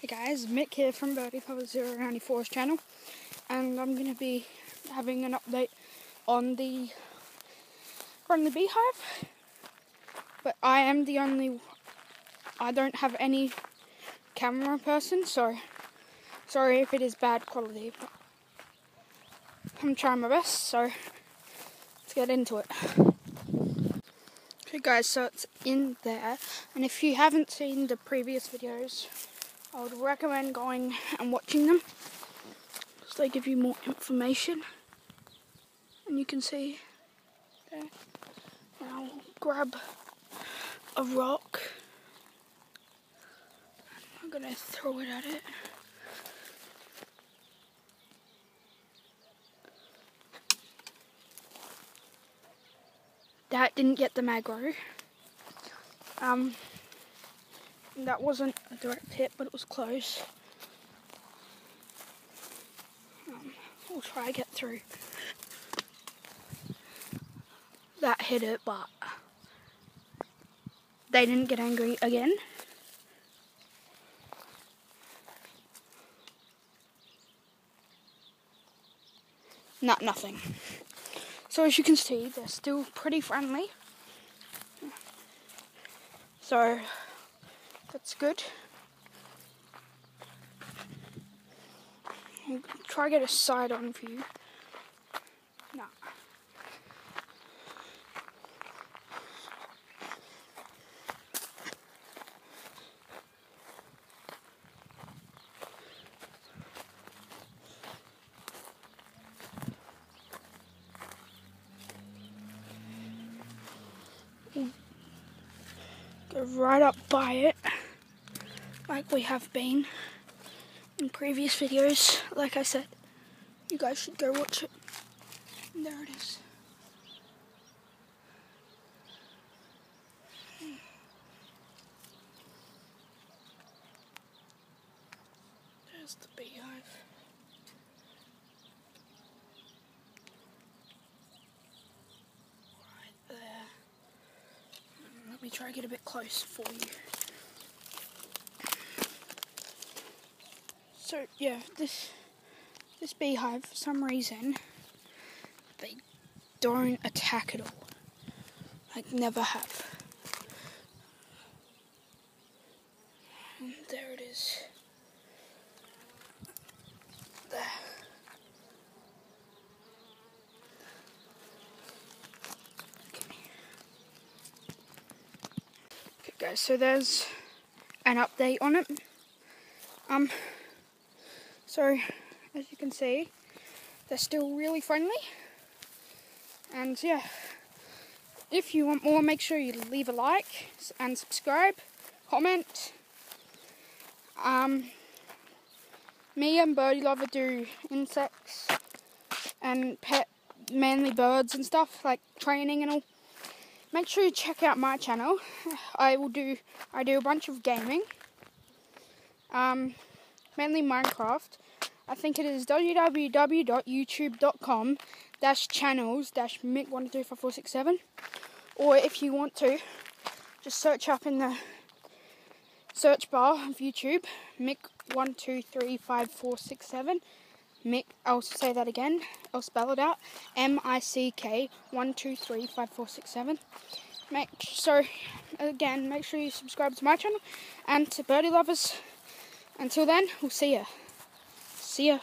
Hey guys, Mick here from beehive 094's channel, and I'm going to be having an update on the beehive. But I don't have any camera person, so sorry if it is bad quality, but I'm trying my best, so let's get into it. Okay guys, so it's in there, and if you haven't seen the previous videos, I would recommend going and watching them, because they give you more information. And you can see there. And I'll grab a rock. I'm going to throw it at it. That didn't get the aggro. That wasn't a direct hit, but it was close. We'll try to get through. That hit it, but they didn't get angry again. Nothing. So as you can see, they're still pretty friendly. So that's good. I'll try to get a side on view. No. Go right up by it, like we have been in previous videos. Like I said, you guys should go watch it. And there it is. There's the beehive. Right there. Let me try to get a bit close for you. So yeah, this beehive, for some reason, they don't attack at all. Like, never have. And there it is. There. Okay guys, so there's an update on it. So as you can see, they're still really friendly. And yeah, if you want more, make sure you leave a like and subscribe, comment. Me and Birdie Lover do insects and pet mainly birds and stuff, like training and all. Make sure you check out my channel. I do a bunch of gaming, mainly Minecraft. I think it is www.youtube.com/channels-mick123467. Or if you want to, just search up in the search bar of YouTube, Mick123467. Mick, I'll say that again, I'll spell it out, MICK123467. Make sure you subscribe to my channel and to Birdie Lovers. Until then, we'll see ya. See ya.